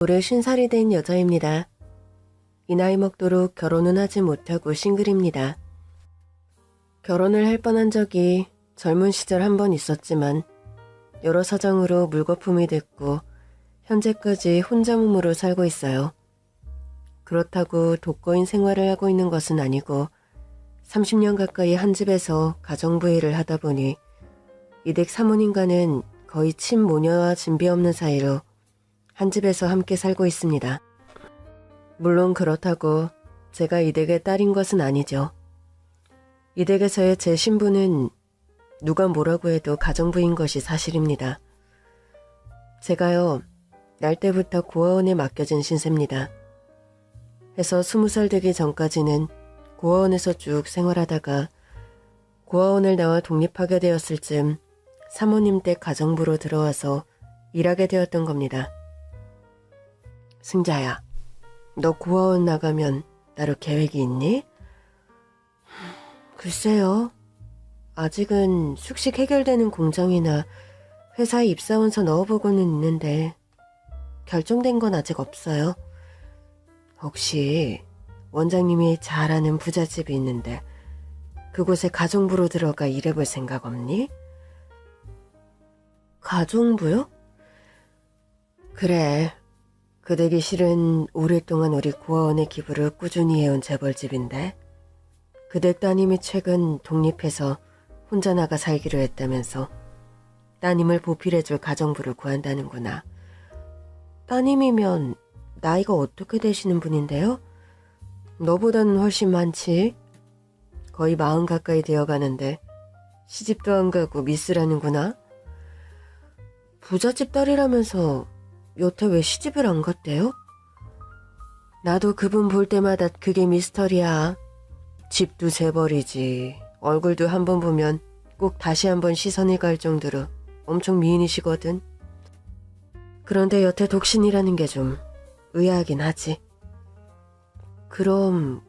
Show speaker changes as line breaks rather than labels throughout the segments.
올해 50살이 된 여자입니다. 이 나이 먹도록 결혼은 하지 못하고 싱글입니다. 결혼을 할 뻔한 적이 젊은 시절 한 번 있었지만 여러 사정으로 물거품이 됐고 현재까지 혼자 몸으로 살고 있어요. 그렇다고 독거인 생활을 하고 있는 것은 아니고 30년 가까이 한 집에서 가정부 일을 하다 보니 이댁 사모님과는 거의 친모녀와 진비 없는 사이로 한 집에서 함께 살고 있습니다. 물론 그렇다고 제가 이댁의 딸인 것은 아니죠. 이댁에서의 제 신분은 누가 뭐라고 해도 가정부인 것이 사실입니다. 제가요, 날 때부터 고아원에 맡겨진 신세입니다. 해서 20살 되기 전까지는 고아원에서 쭉 생활하다가 고아원을 나와 독립하게 되었을 즈음 사모님 댁 가정부로 들어와서 일하게 되었던 겁니다. 승자야, 너 고아원 나가면 나로 계획이 있니? 글쎄요. 아직은 숙식 해결되는 공장이나 회사에 입사원서 넣어보고는 있는데 결정된 건 아직 없어요. 혹시 원장님이 잘 아는 부잣집이 있는데 그곳에 가정부로 들어가 일해볼 생각 없니? 가정부요? 그래. 그 댁이 실은 오랫동안 우리 고아원의 기부를 꾸준히 해온 재벌집인데 그 댁 따님이 최근 독립해서 혼자 나가 살기로 했다면서 따님을 보필해줄 가정부를 구한다는구나. 따님이면 나이가 어떻게 되시는 분인데요? 너보다는 훨씬 많지. 거의 40 가까이 되어가는데 시집도 안 가고 미스라는구나. 부잣집 딸이라면서 여태 왜 시집을 안 갔대요? 나도 그분 볼 때마다 그게 미스터리야. 집도 재벌이지. 얼굴도 한번 보면 꼭 다시 한번 시선이 갈 정도로 엄청 미인이시거든. 그런데 여태 독신이라는 게 좀 의아하긴 하지. 그럼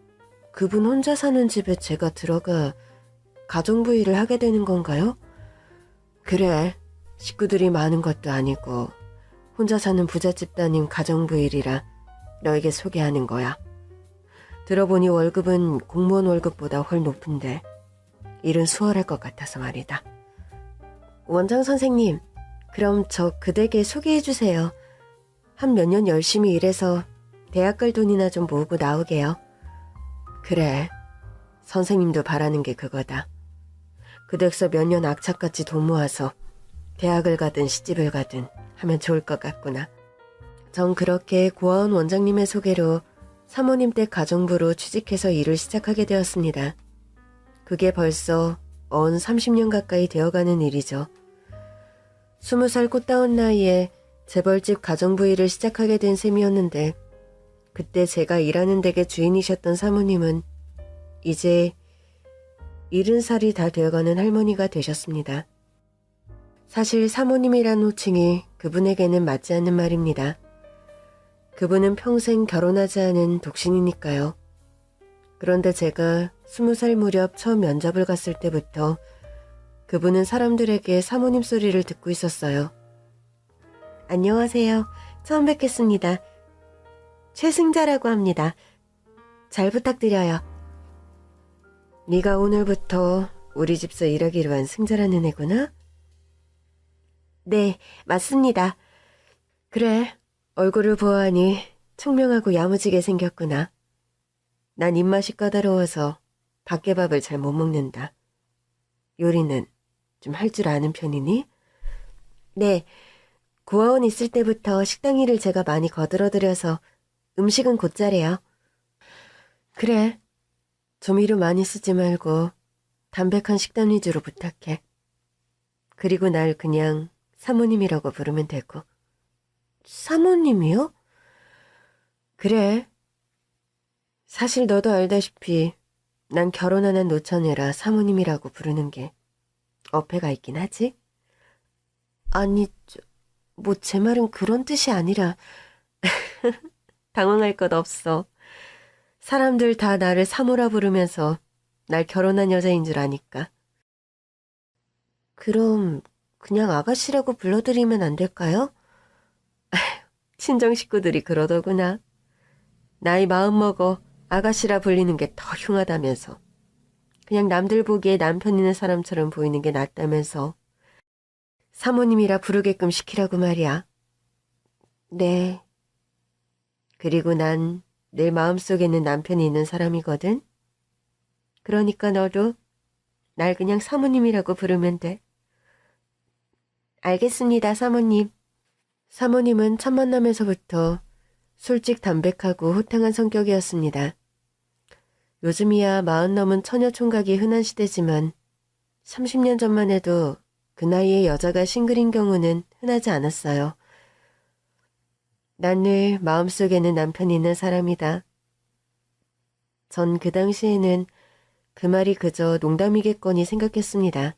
그분 혼자 사는 집에 제가 들어가 가정부 일을 하게 되는 건가요? 그래. 식구들이 많은 것도 아니고 혼자 사는 부잣집 따님 가정부 일이라 너에게 소개하는 거야. 들어보니 월급은 공무원 월급보다 훨 높은데 일은 수월할 것 같아서 말이다. 원장 선생님, 그럼 저 그댁에 소개해주세요. 한 몇 년 열심히 일해서 대학 갈 돈이나 좀 모으고 나오게요. 그래, 선생님도 바라는 게 그거다. 그 댁서 몇 년 악착같이 돈 모아서 대학을 가든 시집을 가든 하면 좋을 것 같구나. 전 그렇게 고아원 원장님의 소개로 사모님 댁 가정부로 취직해서 일을 시작하게 되었습니다. 그게 벌써 언 30년 가까이 되어가는 일이죠. 20살 꽃다운 나이에 재벌집 가정부 일을 시작하게 된 셈이었는데 그때 제가 일하는 댁의 주인이셨던 사모님은 이제 70살이 다 되어가는 할머니가 되셨습니다. 사실 사모님이란 호칭이 그분에게는 맞지 않는 말입니다. 그분은 평생 결혼하지 않은 독신이니까요. 그런데 제가 20살 무렵 처음 면접을 갔을 때부터 그분은 사람들에게 사모님 소리를 듣고 있었어요. 안녕하세요. 처음 뵙겠습니다. 최승자라고 합니다. 잘 부탁드려요. 네가 오늘부터 우리 집서 일하기로 한 승자라는 애구나? 네, 맞습니다. 그래, 얼굴을 보아하니 총명하고 야무지게 생겼구나. 난 입맛이 까다로워서 밖에 밥을 잘 못 먹는다. 요리는 좀 할 줄 아는 편이니? 네, 고아원 있을 때부터 식당 일을 제가 많이 거들어들여서 음식은 곧잘해요. 그래, 조미료 많이 쓰지 말고 담백한 식단 위주로 부탁해. 그리고 날 그냥 사모님이라고 부르면 되고. 사모님이요? 그래. 사실 너도 알다시피 난 결혼 안 한 노처녀라 사모님이라고 부르는 게 어폐가 있긴 하지? 아니, 뭐 제 말은 그런 뜻이 아니라. 당황할 것 없어. 사람들 다 나를 사모라 부르면서 날 결혼한 여자인 줄 아니까. 그럼 그냥 아가씨라고 불러드리면 안 될까요? 친정 식구들이 그러더구나. 나이 마음 먹어 아가씨라 불리는 게 더 흉하다면서. 그냥 남들 보기에 남편 있는 사람처럼 보이는 게 낫다면서. 사모님이라 부르게끔 시키라고 말이야. 네. 그리고 난 내 마음속에는 남편이 있는 사람이거든. 그러니까 너도 날 그냥 사모님이라고 부르면 돼. 알겠습니다, 사모님. 사모님은 첫 만남에서부터 솔직 담백하고 호탕한 성격이었습니다. 요즘이야 40 넘은 처녀 총각이 흔한 시대지만 30년 전만 해도 그 나이에 여자가 싱글인 경우는 흔하지 않았어요. 난 늘 마음속에는 남편이 있는 사람이다. 전 그 당시에는 그 말이 그저 농담이겠거니 생각했습니다.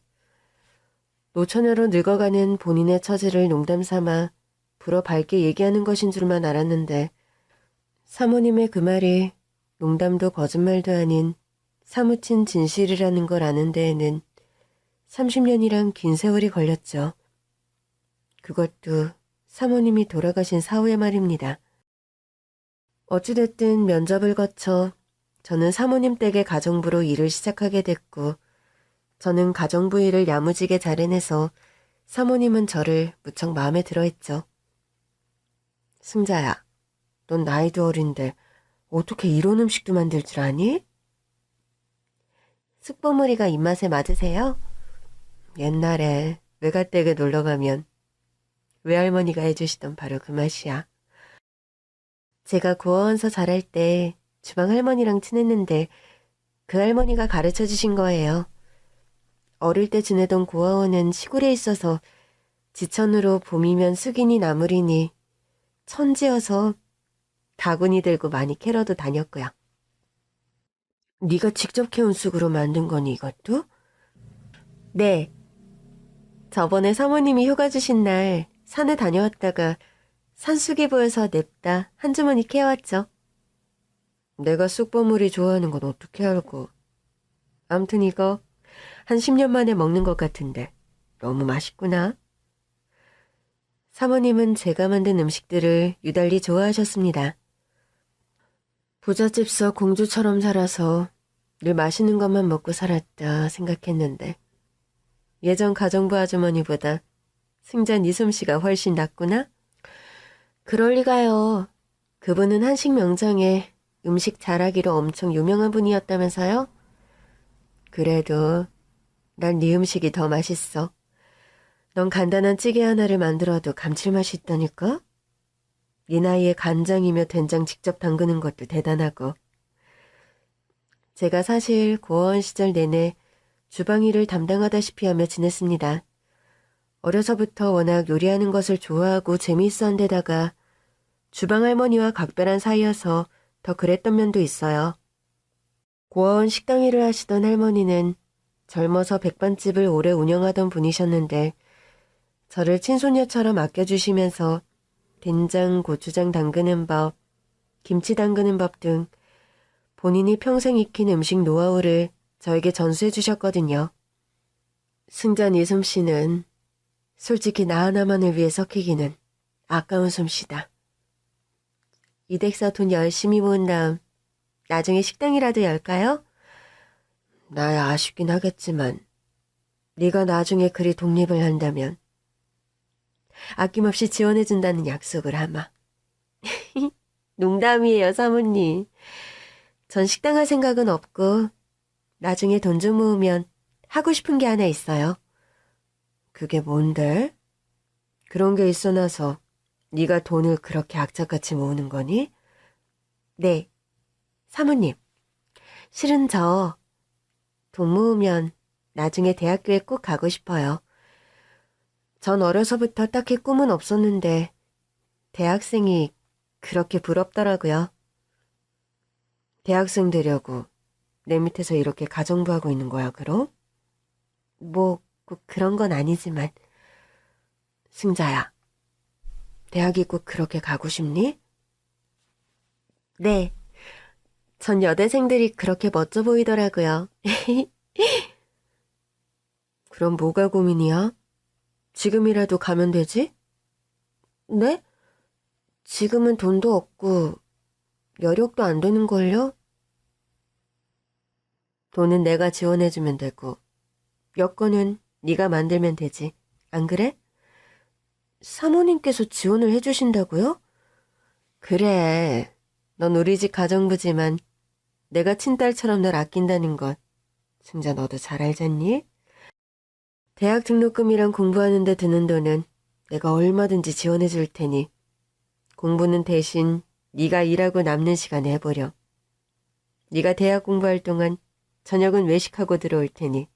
노처녀로 늙어가는 본인의 처지를 농담 삼아 불어 밝게 얘기하는 것인 줄만 알았는데 사모님의 그 말이 농담도 거짓말도 아닌 사무친 진실이라는 걸 아는 데에는 30년이란 긴 세월이 걸렸죠. 그것도 사모님이 돌아가신 사후에 말입니다. 어찌됐든 면접을 거쳐 저는 사모님 댁의 가정부로 일을 시작하게 됐고 저는 가정부 일을 야무지게 잘 해내서 사모님은 저를 무척 마음에 들어했죠. 승자야, 넌 나이도 어린데 어떻게 이런 음식도 만들 줄 아니? 쑥버무리가 입맛에 맞으세요? 옛날에 외갓댁에 놀러가면 외할머니가 해주시던 바로 그 맛이야. 제가 고아원서 자랄 때 주방 할머니랑 친했는데 그 할머니가 가르쳐 주신 거예요. 어릴 때 지내던 고아원은 시골에 있어서 지천으로 봄이면 쑥이니 나물이니 천지여서 바구니 들고 많이 캐러도 다녔고요. 네가 직접 캐온 쑥으로 만든 거니 이것도? 네. 저번에 사모님이 휴가 주신 날 산에 다녀왔다가 산쑥이 보여서 냅다 한 주머니 캐왔죠. 내가 쑥버무리 좋아하는 건 어떻게 알고. 암튼 이거 한 10년 만에 먹는 것 같은데 너무 맛있구나. 사모님은 제가 만든 음식들을 유달리 좋아하셨습니다. 부잣집서 공주처럼 살아서 늘 맛있는 것만 먹고 살았다 생각했는데 예전 가정부 아주머니보다 승자 니솜씨가 훨씬 낫구나? 그럴 리가요. 그분은 한식 명장에 음식 잘하기로 엄청 유명한 분이었다면서요? 그래도 난 네 음식이 더 맛있어. 넌 간단한 찌개 하나를 만들어도 감칠맛이 있다니까? 네 나이에 간장이며 된장 직접 담그는 것도 대단하고. 제가 사실 고아원 시절 내내 주방 일을 담당하다시피 하며 지냈습니다. 어려서부터 워낙 요리하는 것을 좋아하고 재미있어 한 데다가 주방 할머니와 각별한 사이여서 더 그랬던 면도 있어요. 고아원 식당 일을 하시던 할머니는 젊어서 백반집을 오래 운영하던 분이셨는데 저를 친손녀처럼 아껴주시면서 된장, 고추장 담그는 법, 김치 담그는 법 등 본인이 평생 익힌 음식 노하우를 저에게 전수해 주셨거든요. 승자 이 솜씨는 솔직히 나 하나만을 위해 섞이기는 아까운 솜씨다. 이 댁서 돈 열심히 모은 다음 나중에 식당이라도 열까요? 나야 아쉽긴 하겠지만 네가 나중에 그리 독립을 한다면 아낌없이 지원해준다는 약속을 하마. 농담이에요, 사모님. 전 식당 할 생각은 없고 나중에 돈 좀 모으면 하고 싶은 게 하나 있어요. 그게 뭔데? 그런 게 있어 나서 네가 돈을 그렇게 악착같이 모으는 거니? 네, 사모님. 실은 저 돈 모으면 나중에 대학교에 꼭 가고 싶어요. 전 어려서부터 딱히 꿈은 없었는데 대학생이 그렇게 부럽더라고요. 대학생 되려고 내 밑에서 이렇게 가정부하고 있는 거야, 그럼? 뭐 꼭 그런 건 아니지만. 승자야, 대학이 꼭 그렇게 가고 싶니? 네, 전 여대생들이 그렇게 멋져 보이더라고요. 그럼 뭐가 고민이야? 지금이라도 가면 되지? 네? 지금은 돈도 없고 여력도 안 되는걸요? 돈은 내가 지원해주면 되고 여건은 네가 만들면 되지. 안 그래? 사모님께서 지원을 해주신다고요? 그래. 넌 우리 집 가정부지만 내가 친딸처럼 널 아낀다는 것 승자 너도 잘 알잖니? 대학 등록금이랑 공부하는 데 드는 돈은 내가 얼마든지 지원해 줄 테니 공부는 대신 네가 일하고 남는 시간에 해보려. 네가 대학 공부할 동안 저녁은 외식하고 들어올 테니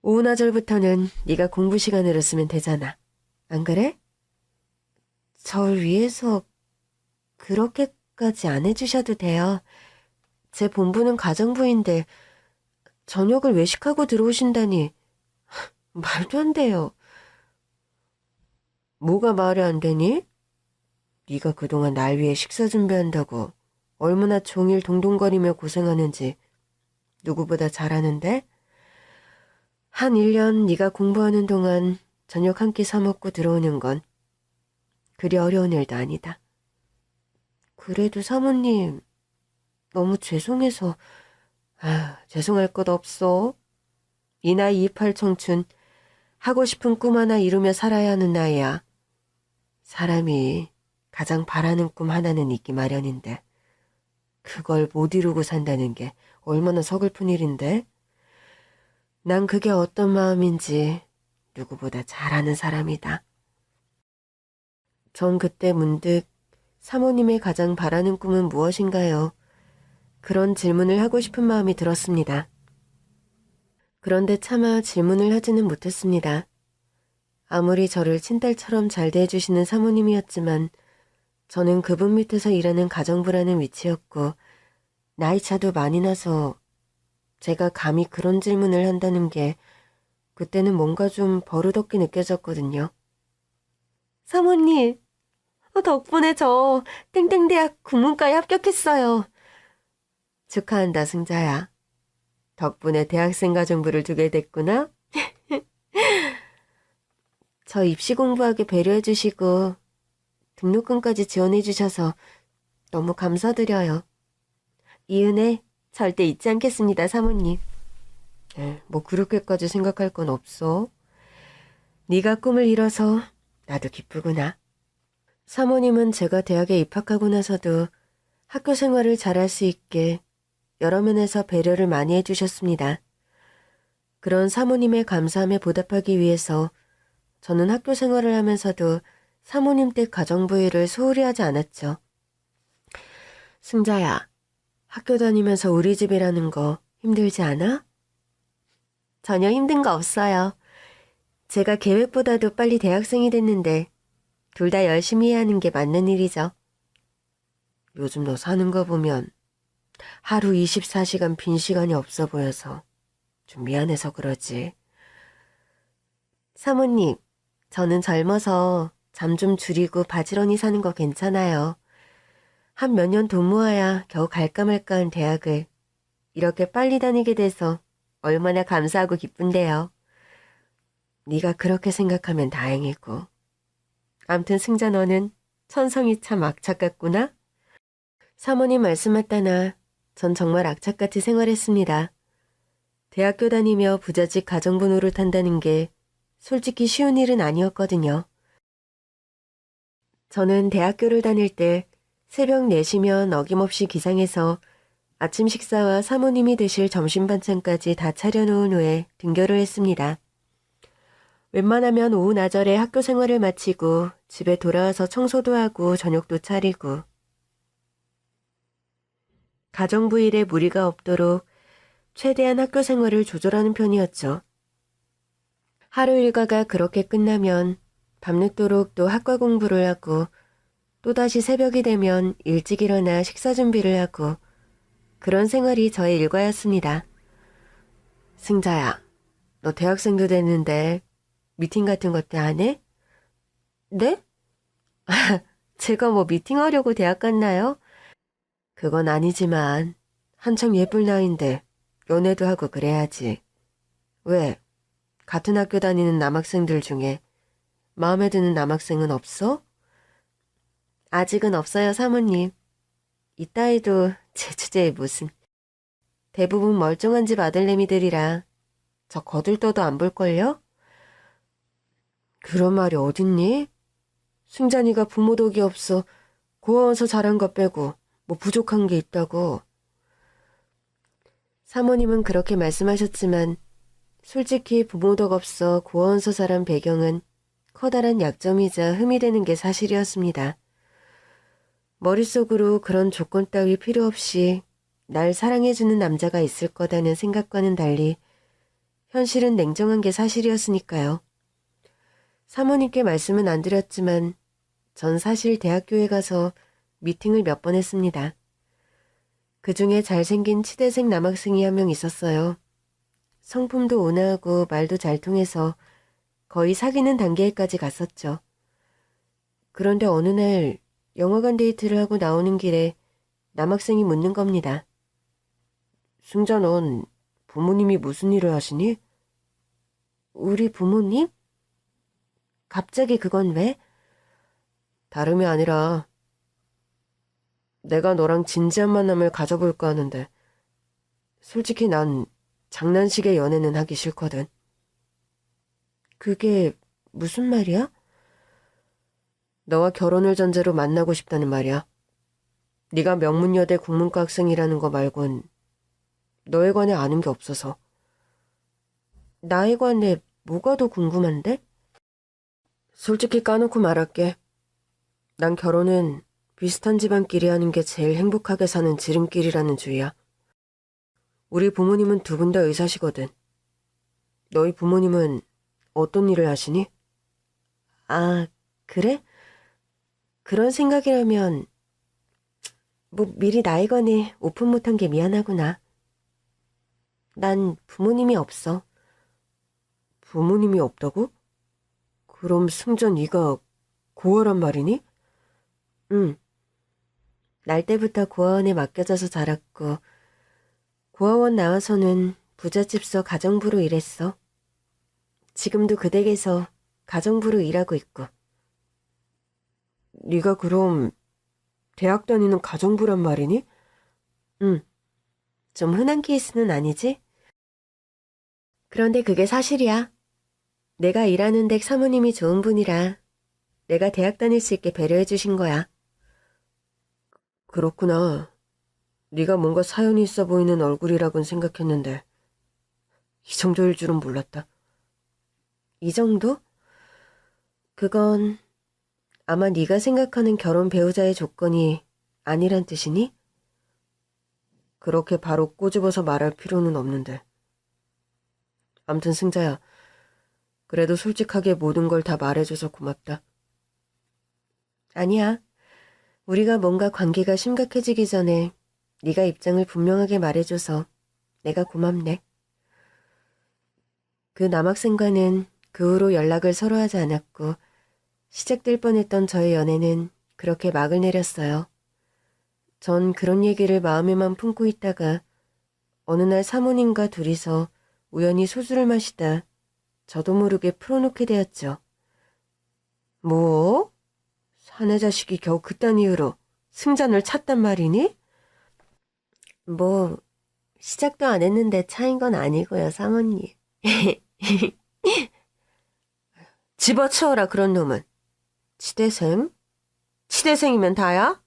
오후나절부터는 네가 공부 시간으로 쓰면 되잖아. 안 그래? 절 위해서 그렇게까지 안 해주셔도 돼요. 제 본부는 가정부인데 저녁을 외식하고 들어오신다니 말도 안 돼요. 뭐가 말이 안 되니? 네가 그동안 날 위해 식사 준비한다고 얼마나 종일 동동거리며 고생하는지 누구보다 잘 아는데? 한 1년 네가 공부하는 동안 저녁 한 끼 사 먹고 들어오는 건 그리 어려운 일도 아니다. 그래도 사모님 너무 죄송해서 죄송할 것 없어. 이 나이 28 청춘 하고 싶은 꿈 하나 이루며 살아야 하는 나이야. 사람이 가장 바라는 꿈 하나는 있기 마련인데 그걸 못 이루고 산다는 게 얼마나 서글픈 일인데? 난 그게 어떤 마음인지 누구보다 잘 아는 사람이다. 전 그때 문득 사모님의 가장 바라는 꿈은 무엇인가요? 그런 질문을 하고 싶은 마음이 들었습니다. 그런데 차마 질문을 하지는 못했습니다. 아무리 저를 친딸처럼 잘 대해주시는 사모님이었지만 저는 그분 밑에서 일하는 가정부라는 위치였고 나이 차도 많이 나서 제가 감히 그런 질문을 한다는 게 그때는 뭔가 좀 버릇없게 느껴졌거든요. 사모님, 덕분에 저 땡땡대학 국문과에 합격했어요. 축하한다, 승자야. 덕분에 대학생 가정부를 두게 됐구나. 저 입시 공부하게 배려해 주시고 등록금까지 지원해 주셔서 너무 감사드려요. 이 은혜 절대 잊지 않겠습니다, 사모님. 뭐 그렇게까지 생각할 건 없어. 네가 꿈을 이뤄서 나도 기쁘구나. 사모님은 제가 대학에 입학하고 나서도 학교 생활을 잘할 수 있게 여러 면에서 배려를 많이 해주셨습니다. 그런 사모님의 감사함에 보답하기 위해서 저는 학교 생활을 하면서도 사모님 댁 가정부 일을 소홀히 하지 않았죠. 승자야, 학교 다니면서 우리 집이라는 거 힘들지 않아? 전혀 힘든 거 없어요. 제가 계획보다도 빨리 대학생이 됐는데 둘 다 열심히 해야 하는 게 맞는 일이죠. 요즘 너 사는 거 보면 하루 24시간 빈 시간이 없어 보여서 좀 미안해서 그러지. 사모님, 저는 젊어서 잠 좀 줄이고 바지런히 사는 거 괜찮아요. 한 몇 년 돈 모아야 겨우 갈까 말까한 대학을 이렇게 빨리 다니게 돼서 얼마나 감사하고 기쁜데요. 네가 그렇게 생각하면 다행이고. 암튼 승자 너는 천성이 참 악착 같구나. 사모님 말씀 맞다나 전 정말 악착같이 생활했습니다. 대학교 다니며 부잣집 가정부 노릇한다는 게 솔직히 쉬운 일은 아니었거든요. 저는 대학교를 다닐 때 새벽 4시면 어김없이 기상해서 아침 식사와 사모님이 드실 점심 반찬까지 다 차려놓은 후에 등교를 했습니다. 웬만하면 오후 나절에 학교 생활을 마치고 집에 돌아와서 청소도 하고 저녁도 차리고 가정부 일에 무리가 없도록 최대한 학교 생활을 조절하는 편이었죠. 하루 일과가 그렇게 끝나면 밤늦도록 또 학과 공부를 하고 또다시 새벽이 되면 일찍 일어나 식사 준비를 하고 그런 생활이 저의 일과였습니다. 승자야, 너 대학생도 됐는데 미팅 같은 것도 안 해? 네? 제가 뭐 미팅하려고 대학 갔나요? 그건 아니지만 한창 예쁠 나이인데 연애도 하고 그래야지. 왜? 같은 학교 다니는 남학생들 중에 마음에 드는 남학생은 없어? 아직은 없어요, 사모님. 이따위도 제 주제에 무슨. 대부분 멀쩡한 집 아들내미들이라 저 거들떠도 안 볼걸요? 그런 말이 어딨니? 승잔이가 부모 덕이 없어 고아원서 자란 것 빼고 뭐 부족한 게 있다고. 사모님은 그렇게 말씀하셨지만 솔직히 부모 덕 없어 고아원서 자란 배경은 커다란 약점이자 흠이 되는 게 사실이었습니다. 머릿속으로 그런 조건 따위 필요 없이 날 사랑해주는 남자가 있을 거다는 생각과는 달리 현실은 냉정한 게 사실이었으니까요. 사모님께 말씀은 안 드렸지만 전 사실 대학교에 가서 미팅을 몇 번 했습니다. 그중에 잘생긴 치대생 남학생이 한 명 있었어요. 성품도 온화하고 말도 잘 통해서 거의 사귀는 단계까지 갔었죠. 그런데 어느 날 영화관 데이트를 하고 나오는 길에 남학생이 묻는 겁니다. 승자, 넌 부모님이 무슨 일을 하시니? 우리 부모님? 갑자기 그건 왜? 다름이 아니라 내가 너랑 진지한 만남을 가져볼까 하는데 솔직히 난 장난식의 연애는 하기 싫거든. 그게 무슨 말이야? 너와 결혼을 전제로 만나고 싶다는 말이야. 네가 명문여대 국문과 학생이라는 거 말곤 너에 관해 아는 게 없어서. 나에 관해 뭐가 더 궁금한데? 솔직히 까놓고 말할게. 난 결혼은 비슷한 집안끼리 하는 게 제일 행복하게 사는 지름길이라는 주의야. 우리 부모님은 두 분 다 의사시거든. 너희 부모님은 어떤 일을 하시니? 아, 그래? 그런 생각이라면 뭐 미리 나에 관해 오픈 못한 게 미안하구나. 난 부모님이 없어. 부모님이 없다고? 그럼 승자 네가 고아란 말이니? 응. 날 때부터 고아원에 맡겨져서 자랐고 고아원 나와서는 부잣집서 가정부로 일했어. 지금도 그 댁에서 가정부로 일하고 있고. 네가 그럼 대학 다니는 가정부란 말이니? 응. 좀 흔한 케이스는 아니지? 그런데 그게 사실이야. 내가 일하는 댁 사모님이 좋은 분이라 내가 대학 다닐 수 있게 배려해 주신 거야. 그렇구나. 네가 뭔가 사연이 있어 보이는 얼굴이라곤 생각했는데 이 정도일 줄은 몰랐다. 이 정도? 그건 아마 네가 생각하는 결혼 배우자의 조건이 아니란 뜻이니? 그렇게 바로 꼬집어서 말할 필요는 없는데. 암튼 승자야, 그래도 솔직하게 모든 걸 다 말해줘서 고맙다. 아니야. 우리가 뭔가 관계가 심각해지기 전에 네가 입장을 분명하게 말해줘서 내가 고맙네. 그 남학생과는 그 후로 연락을 서로 하지 않았고 시작될 뻔했던 저의 연애는 그렇게 막을 내렸어요. 전 그런 얘기를 마음에만 품고 있다가 어느 날 사모님과 둘이서 우연히 소주를 마시다 저도 모르게 풀어놓게 되었죠. 뭐? 사내 자식이 겨우 그딴 이유로 승잔을 찾단 말이니? 뭐 시작도 안 했는데 차인 건 아니고요, 사모님. 집어치워라 그런 놈은. 치대생? 치대생이면 다야?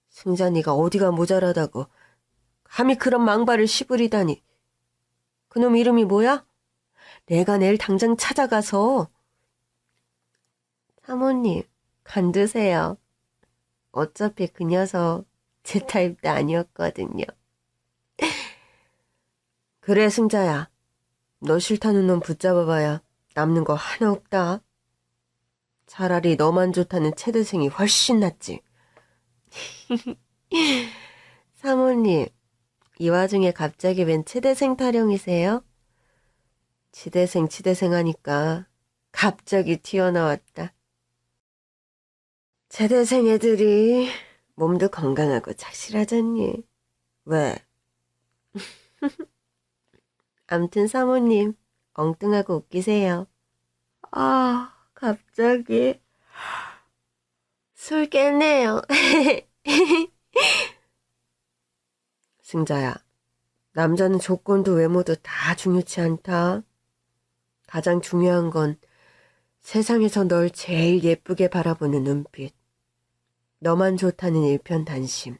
승잔이가 어디가 모자라다고 감히 그런 망발을 씹으리다니. 그놈 이름이 뭐야? 내가 내일 당장 찾아가서. 사모님, 간두세요. 어차피 그 녀석 제 타입도 아니었거든요. 그래, 승자야. 너 싫다는 놈 붙잡아봐야 남는 거 하나 없다. 차라리 너만 좋다는 채대생이 훨씬 낫지. 사모님, 이 와중에 갑자기 웬 치대생 타령이세요? 치대생 하니까 갑자기 튀어나왔다. 치대생 애들이 몸도 건강하고 착실하잖니. 왜? 암튼 사모님, 엉뚱하고 웃기세요. 아, 갑자기 술 깼네요. 승자야, 남자는 조건도 외모도 다 중요치 않다. 가장 중요한 건 세상에서 널 제일 예쁘게 바라보는 눈빛. 너만 좋다는 일편단심.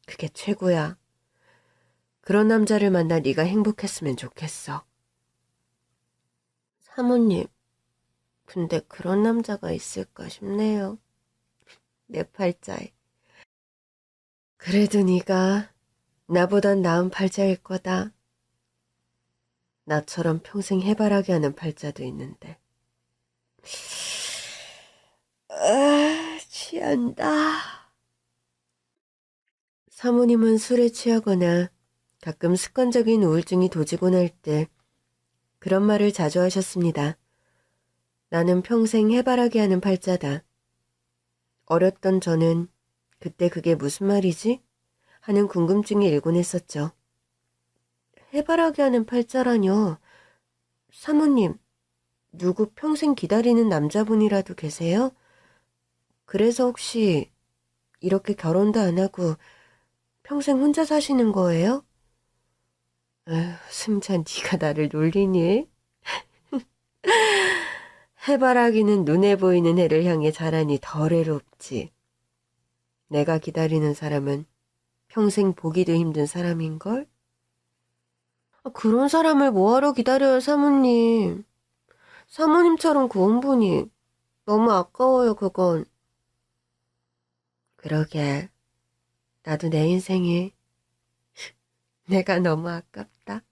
그게 최고야. 그런 남자를 만나 네가 행복했으면 좋겠어. 사모님, 근데 그런 남자가 있을까 싶네요. 내 팔자에. 그래도 네가 나보단 나은 팔자일 거다. 나처럼 평생 해바라기 하는 팔자도 있는데. 취한다. 사모님은 술에 취하거나 가끔 습관적인 우울증이 도지곤 할 때 그런 말을 자주 하셨습니다. 나는 평생 해바라기 하는 팔자다. 어렸던 저는 그때 그게 무슨 말이지? 하는 궁금증이 일곤 했었죠. 해바라기 하는 팔자라뇨. 사모님, 누구 평생 기다리는 남자분이라도 계세요? 그래서 혹시 이렇게 결혼도 안 하고 평생 혼자 사시는 거예요? 에휴, 승자 네가 나를 놀리니? 해바라기는 눈에 보이는 해를 향해 자라니 덜 외롭지. 내가 기다리는 사람은 평생 보기도 힘든 사람인걸? 그런 사람을 뭐하러 기다려요, 사모님. 사모님처럼 고운 분이 너무 아까워요, 그건. 그러게. 나도 내 인생이 내가 너무 아깝다.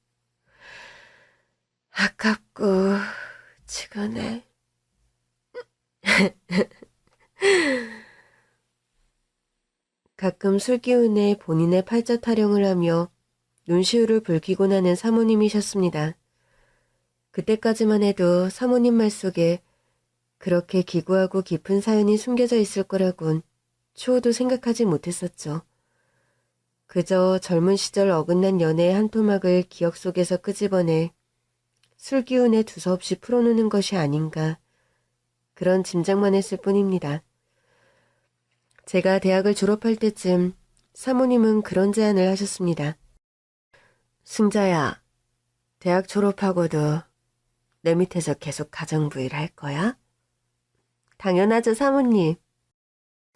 아깝고 치근해. 가끔 술 기운에 본인의 팔자 타령을 하며 눈시울을 붉히곤 하는 사모님이셨습니다. 그때까지만 해도 사모님 말 속에 그렇게 기구하고 깊은 사연이 숨겨져 있을 거라곤 추호도 생각하지 못했었죠. 그저 젊은 시절 어긋난 연애의 한 토막을 기억 속에서 끄집어내 술 기운에 두서없이 풀어놓는 것이 아닌가 그런 짐작만 했을 뿐입니다. 제가 대학을 졸업할 때쯤 사모님은 그런 제안을 하셨습니다. 승자야, 대학 졸업하고도 내 밑에서 계속 가정부 일 할 거야? 당연하죠, 사모님.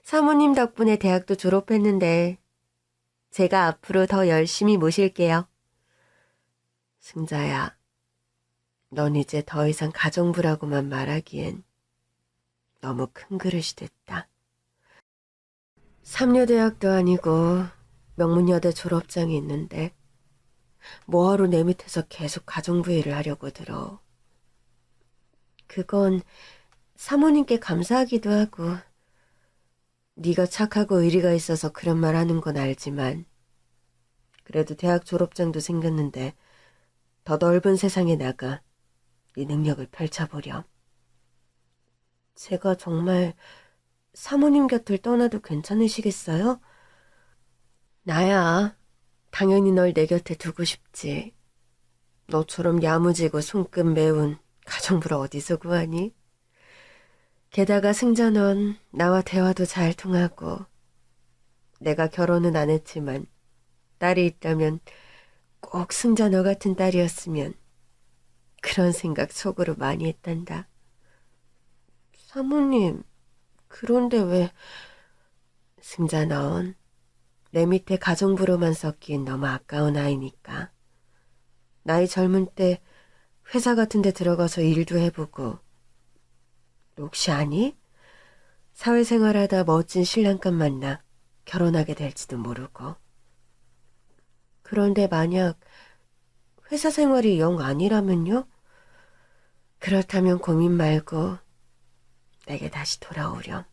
사모님 덕분에 대학도 졸업했는데 제가 앞으로 더 열심히 모실게요. 승자야, 넌 이제 더 이상 가정부라고만 말하기엔 너무 큰 그릇이 됐다. 삼류대학도 아니고 명문여대 졸업장이 있는데 뭐하러 내 밑에서 계속 가정부 일을 하려고 들어. 그건 사모님께 감사하기도 하고 네가 착하고 의리가 있어서 그런 말 하는 건 알지만 그래도 대학 졸업장도 생겼는데 더 넓은 세상에 나가 네 능력을 펼쳐보렴. 제가 정말 사모님 곁을 떠나도 괜찮으시겠어요? 나야 당연히 널 내 곁에 두고 싶지. 너처럼 야무지고 손끝 매운 가정부를 어디서 구하니? 게다가 승자 넌 나와 대화도 잘 통하고 내가 결혼은 안 했지만 딸이 있다면 꼭 승자 너 같은 딸이었으면 그런 생각 속으로 많이 했단다. 사모님, 그런데 왜 승자 넌 내 밑에 가정부로만 섞인 너무 아까운 아이니까 나이 젊은 때 회사 같은 데 들어가서 일도 해보고 너 혹시 아니? 사회생활하다 멋진 신랑감 만나 결혼하게 될지도 모르고. 그런데 만약 회사 생활이 영 아니라면요? 그렇다면 고민 말고 내게 다시 돌아오렴.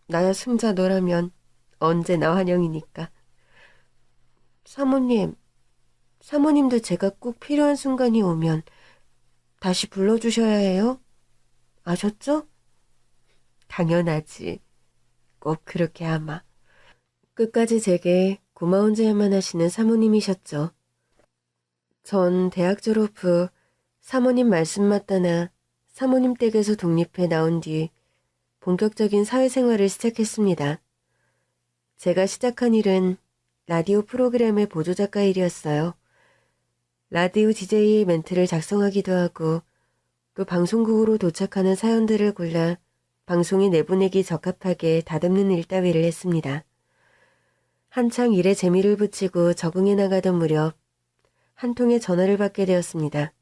나야 승자 너라면 언제나 환영이니까. 사모님, 사모님도 제가 꼭 필요한 순간이 오면 다시 불러주셔야 해요. 아셨죠? 당연하지. 꼭 그렇게 아마. 끝까지 제게 고마운 제안만 하시는 사모님이셨죠. 전 대학 졸업 후 사모님 말씀 맞다나 사모님 댁에서 독립해 나온 뒤 본격적인 사회생활을 시작했습니다. 제가 시작한 일은 라디오 프로그램의 보조작가 일이었어요. 라디오 DJ의 멘트를 작성하기도 하고 또 방송국으로 도착하는 사연들을 골라 방송에 내보내기 적합하게 다듬는 일 따위를 했습니다. 한창 일에 재미를 붙이고 적응해 나가던 무렵 한 통의 전화를 받게 되었습니다.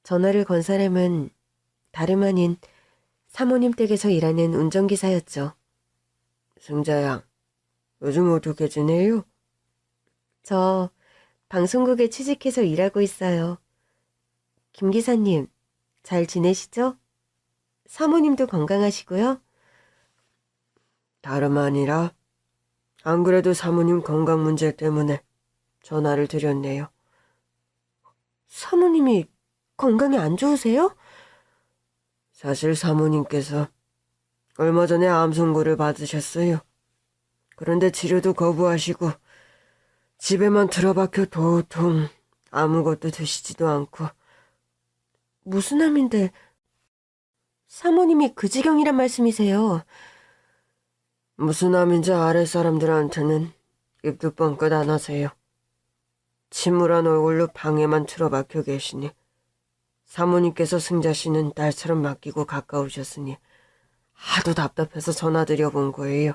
전화를 건 사람은 다름 아닌 사모님 댁에서 일하는 운전기사였죠. 승자야, 요즘 어떻게 지내요? 저 방송국에 취직해서 일하고 있어요. 김 기사님, 잘 지내시죠? 사모님도 건강하시고요? 다름 아니라 안 그래도 사모님 건강 문제 때문에 전화를 드렸네요. 사모님이 건강이 안 좋으세요? 사실 사모님께서 얼마 전에 암 선고를 받으셨어요. 그런데 치료도 거부하시고 집에만 틀어박혀 도통 아무것도 드시지도 않고. 무슨 암인데 사모님이 그 지경이란 말씀이세요? 무슨 암인지 아랫사람들한테는 입도 뻥끗 안 하세요. 침울한 얼굴로 방에만 틀어박혀 계시니 사모님께서 승자 씨는 딸처럼 맡기고 가까우셨으니 하도 답답해서 전화드려본 거예요.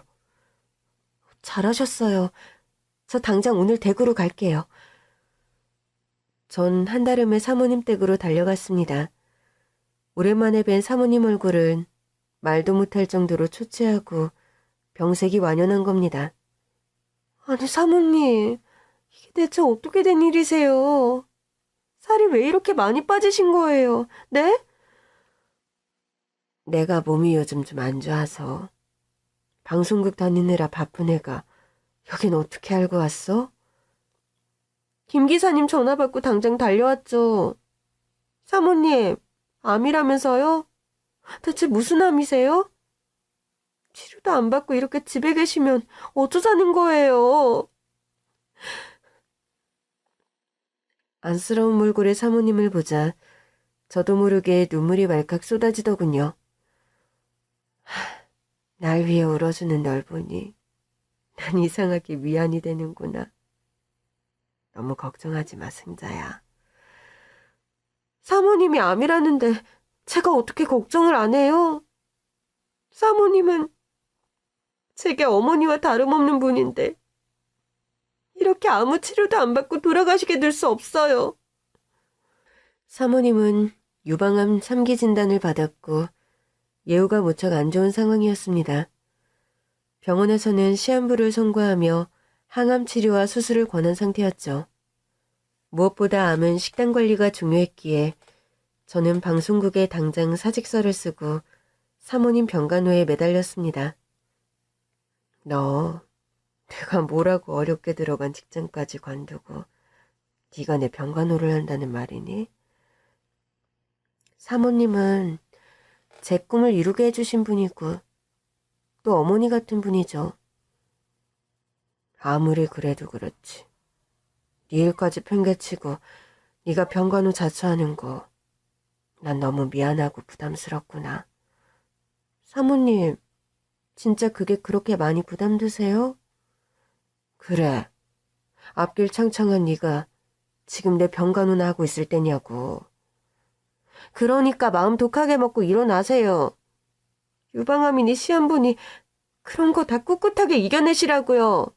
잘하셨어요. 저 당장 오늘 댁으로 갈게요. 전 한달음에 사모님 댁으로 달려갔습니다. 오랜만에 뵌 사모님 얼굴은 말도 못할 정도로 초췌하고 병색이 완연한 겁니다. 아니 사모님, 이게 대체 어떻게 된 일이세요? 살이 왜 이렇게 많이 빠지신 거예요? 네? 내가 몸이 요즘 좀 안 좋아서 방송국 다니느라 바쁜 애가 여긴 어떻게 알고 왔어? 김 기사님 전화 받고 당장 달려왔죠. 사모님, 암이라면서요? 대체 무슨 암이세요? 치료도 안 받고 이렇게 집에 계시면 어쩌자는 거예요? 안쓰러운 몰골의 사모님을 보자 저도 모르게 눈물이 왈칵 쏟아지더군요. 날 위해 울어주는 널 보니 난 이상하게 위안이 되는구나. 너무 걱정하지 마, 승자야. 사모님이 암이라는데 제가 어떻게 걱정을 안 해요? 사모님은 제게 어머니와 다름없는 분인데 이렇게 아무 치료도 안 받고 돌아가시게 될 수 없어요. 사모님은 유방암 3기 진단을 받았고 예후가 무척 안 좋은 상황이었습니다. 병원에서는 시한부를 선고하며 항암 치료와 수술을 권한 상태였죠. 무엇보다 암은 식단 관리가 중요했기에 저는 방송국에 당장 사직서를 쓰고 사모님 병간호에 매달렸습니다. 너 내가 뭐라고 어렵게 들어간 직장까지 관두고 네가 내 병간호를 한다는 말이니? 사모님은 제 꿈을 이루게 해주신 분이고 또 어머니 같은 분이죠. 아무리 그래도 그렇지. 네 일까지 팽개치고 네가 병간호 자처하는 거 난 너무 미안하고 부담스럽구나. 사모님, 진짜 그게 그렇게 많이 부담되세요? 그래. 앞길 창창한 네가 지금 내 병간호나 하고 있을 때냐고. 그러니까 마음 독하게 먹고 일어나세요. 유방암이니 시한부니 그런 거 다 꿋꿋하게 이겨내시라고요.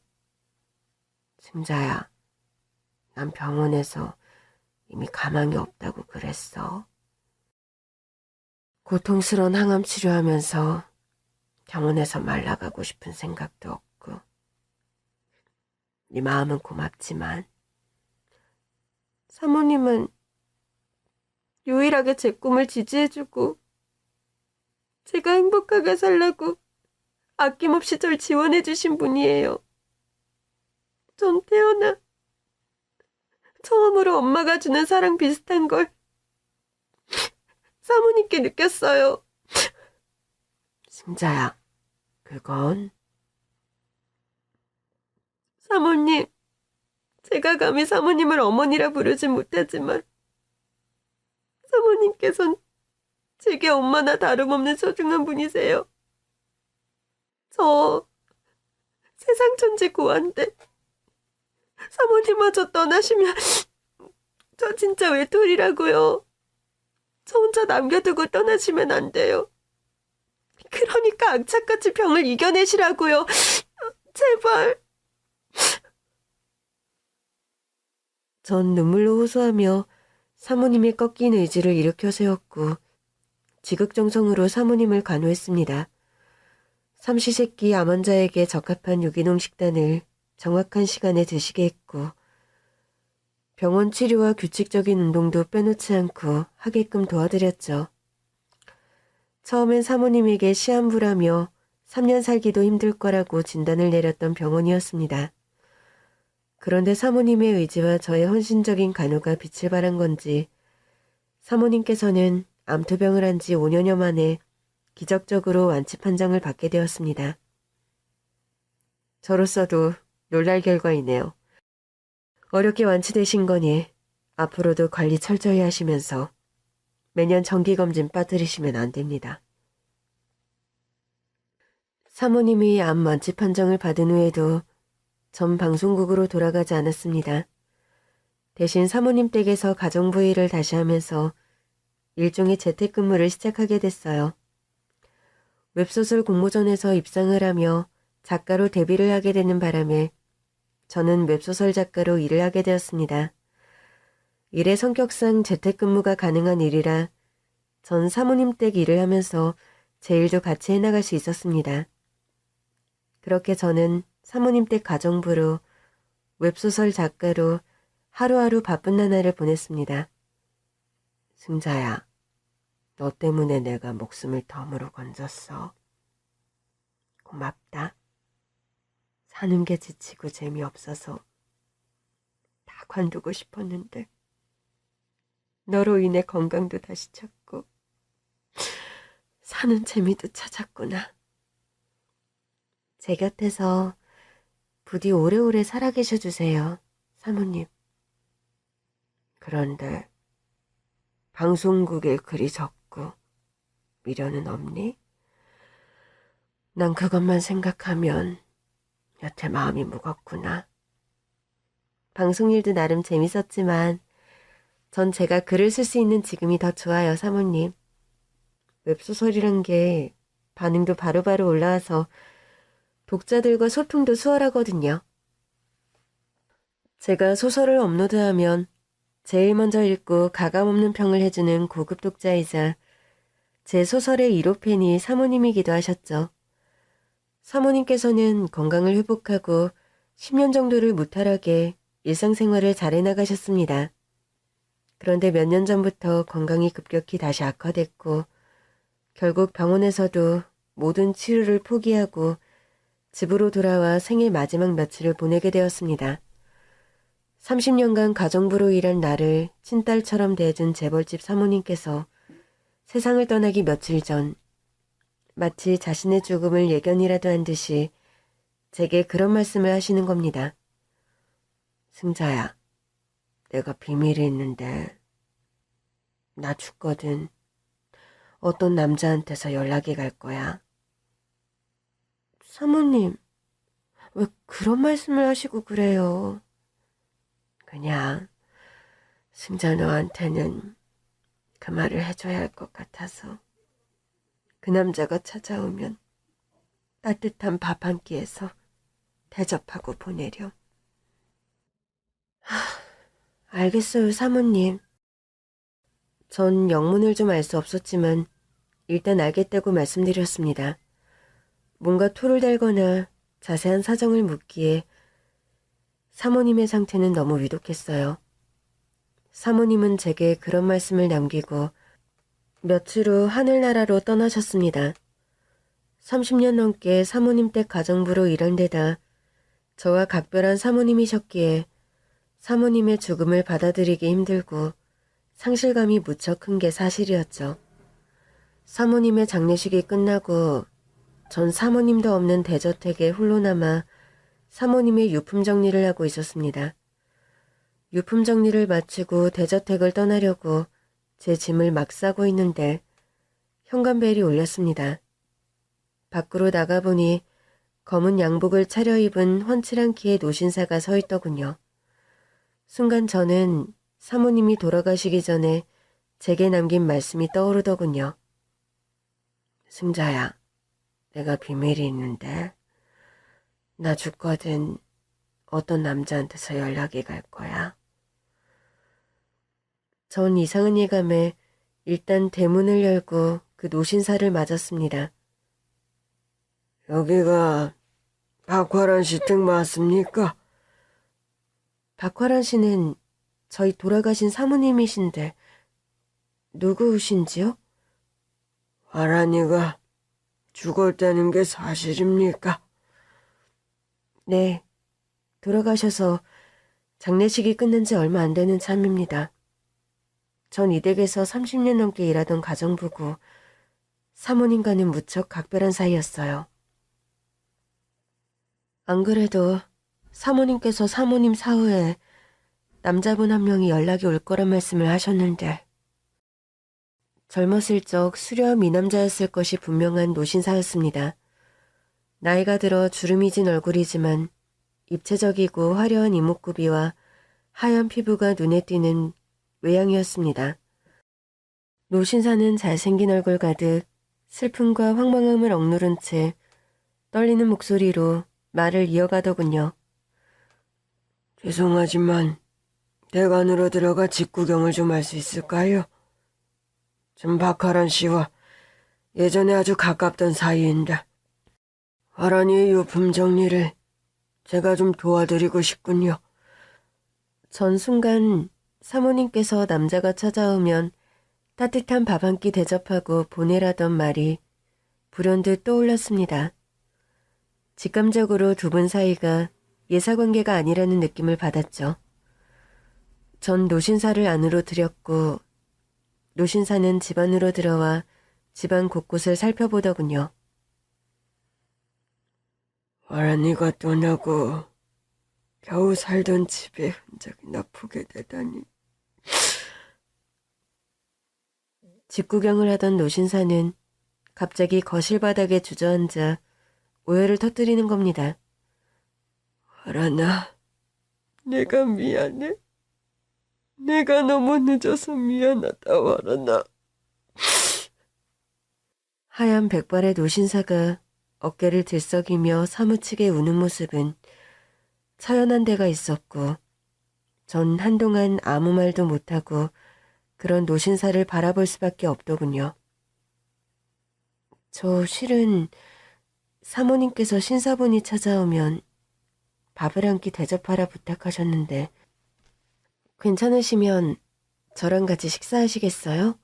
승자야, 난 병원에서 이미 가망이 없다고 그랬어. 고통스러운 항암 치료하면서 병원에서 말라가고 싶은 생각도 없고 네 마음은 고맙지만 사모님은 유일하게 제 꿈을 지지해주고 제가 행복하게 살라고 아낌없이 절 지원해주신 분이에요. 전 태어나 처음으로 엄마가 주는 사랑 비슷한 걸 사모님께 느꼈어요. 승자야, 그건 사모님, 제가 감히 사모님을 어머니라 부르진 못하지만 사모님께선 제게 엄마나 다름없는 소중한 분이세요. 저 세상 천지 고한데 사모님마저 떠나시면 저 진짜 외톨이라고요. 저 혼자 남겨두고 떠나시면 안 돼요. 그러니까 악착같이 병을 이겨내시라고요. 제발. 전 눈물로 호소하며 사모님의 꺾인 의지를 일으켜 세웠고 지극정성으로 사모님을 간호했습니다. 삼시세끼 암 환자에게 적합한 유기농 식단을 정확한 시간에 드시게 했고 병원 치료와 규칙적인 운동도 빼놓지 않고 하게끔 도와드렸죠. 처음엔 사모님에게 시한부라며 3년 살기도 힘들 거라고 진단을 내렸던 병원이었습니다. 그런데 사모님의 의지와 저의 헌신적인 간호가 빛을 발한 건지 사모님께서는 암투병을 한 지 5년여 만에 기적적으로 완치 판정을 받게 되었습니다. 저로서도 놀랄 결과이네요. 어렵게 완치되신 거니 앞으로도 관리 철저히 하시면서 매년 정기검진 빠뜨리시면 안 됩니다. 사모님이 암 완치 판정을 받은 후에도 전 방송국으로 돌아가지 않았습니다. 대신 사모님 댁에서 가정부 일을 다시 하면서 일종의 재택근무를 시작하게 됐어요. 웹소설 공모전에서 입상을 하며 작가로 데뷔를 하게 되는 바람에 저는 웹소설 작가로 일을 하게 되었습니다. 일의 성격상 재택근무가 가능한 일이라 전 사모님 댁 일을 하면서 제 일도 같이 해나갈 수 있었습니다. 그렇게 저는 사모님 댁 가정부로 웹소설 작가로 하루하루 바쁜 나날을 보냈습니다. 승자야, 너 때문에 내가 목숨을 덤으로 건졌어. 고맙다. 사는 게 지치고 재미없어서 다 관두고 싶었는데 너로 인해 건강도 다시 찾고 사는 재미도 찾았구나. 제 곁에서 부디 오래오래 살아계셔 주세요, 사모님. 그런데 방송국에 글이 적고 미련은 없니? 난 그것만 생각하면 여태 마음이 무겁구나. 방송일도 나름 재밌었지만 전 제가 글을 쓸 수 있는 지금이 더 좋아요, 사모님. 웹소설이란 게 반응도 바로바로 올라와서 독자들과 소통도 수월하거든요. 제가 소설을 업로드하면 제일 먼저 읽고 가감없는 평을 해주는 고급 독자이자 제 소설의 1호 팬이 사모님이기도 하셨죠. 사모님께서는 건강을 회복하고 10년 정도를 무탈하게 일상생활을 잘 해나가셨습니다. 그런데 몇 년 전부터 건강이 급격히 다시 악화됐고 결국 병원에서도 모든 치료를 포기하고 집으로 돌아와 생일 마지막 며칠을 보내게 되었습니다. 30년간 가정부로 일한 나를 친딸처럼 대해준 재벌집 사모님께서 세상을 떠나기 며칠 전 마치 자신의 죽음을 예견이라도 한 듯이 제게 그런 말씀을 하시는 겁니다. 승자야, 내가 비밀이 있는데 나 죽거든. 어떤 남자한테서 연락이 갈 거야. 사모님, 왜 그런 말씀을 하시고 그래요? 그냥 승자 너한테는 그 말을 해줘야 할 것 같아서 그 남자가 찾아오면 따뜻한 밥 한 끼에서 대접하고 보내렴. 알겠어요, 사모님. 전 영문을 좀 알 수 없었지만 일단 알겠다고 말씀드렸습니다. 뭔가 토를 달거나 자세한 사정을 묻기에 사모님의 상태는 너무 위독했어요. 사모님은 제게 그런 말씀을 남기고 며칠 후 하늘나라로 떠나셨습니다. 30년 넘게 사모님 댁 가정부로 일한 데다 저와 각별한 사모님이셨기에 사모님의 죽음을 받아들이기 힘들고 상실감이 무척 큰 게 사실이었죠. 사모님의 장례식이 끝나고 전 사모님도 없는 대저택에 홀로 남아 사모님의 유품 정리를 하고 있었습니다. 유품 정리를 마치고 대저택을 떠나려고 제 짐을 막 싸고 있는데 현관벨이 울렸습니다. 밖으로 나가보니 검은 양복을 차려입은 훤칠한 키의 노신사가 서 있더군요. 순간 저는 사모님이 돌아가시기 전에 제게 남긴 말씀이 떠오르더군요. 승자야, 내가 비밀이 있는데 나 죽거든 어떤 남자한테서 연락이 갈 거야. 전 이상한 예감에 일단 대문을 열고 그 노신사를 맞았습니다. 여기가 박화란 씨 댁 맞습니까? 박화란 씨는 저희 돌아가신 사모님이신데 누구신지요? 화란이가 죽었다는 게 사실입니까? 네, 돌아가셔서 장례식이 끝난 지 얼마 안 되는 참입니다. 전 이 댁에서 30년 넘게 일하던 가정부고 사모님과는 무척 각별한 사이였어요. 안 그래도 사모님께서 사모님 사후에 남자분 한 명이 연락이 올 거란 말씀을 하셨는데 젊었을 적 수려한 미남자였을 것이 분명한 노신사였습니다. 나이가 들어 주름이 진 얼굴이지만 입체적이고 화려한 이목구비와 하얀 피부가 눈에 띄는 외양이었습니다. 노신사는 잘생긴 얼굴 가득 슬픔과 황망함을 억누른 채 떨리는 목소리로 말을 이어가더군요. 죄송하지만 댁 안으로 들어가 집 구경을 좀 할 수 있을까요? 전 박하란 씨와 예전에 아주 가깝던 사이인데 화란이의 유품 정리를 제가 좀 도와드리고 싶군요. 전 순간 사모님께서 남자가 찾아오면 따뜻한 밥 한 끼 대접하고 보내라던 말이 불현듯 떠올랐습니다. 직감적으로 두 분 사이가 예사관계가 아니라는 느낌을 받았죠. 전 노신사를 안으로 들였고 노신사는 집 안으로 들어와 집안 곳곳을 살펴보더군요. 화란이가 떠나고 겨우 살던 집에 흔적이 나쁘게 되다니. 집 구경을 하던 노신사는 갑자기 거실 바닥에 주저앉아 오해를 터뜨리는 겁니다. 화란아, 내가 미안해. 내가 너무 늦어서 미안하다, 화란아. 하얀 백발의 노신사가 어깨를 들썩이며 사무치게 우는 모습은 처연한 데가 있었고 전 한동안 아무 말도 못하고 그런 노신사를 바라볼 수밖에 없더군요. 저 실은 사모님께서 신사분이 찾아오면 밥을 한 끼 대접하라 부탁하셨는데 괜찮으시면 저랑 같이 식사하시겠어요?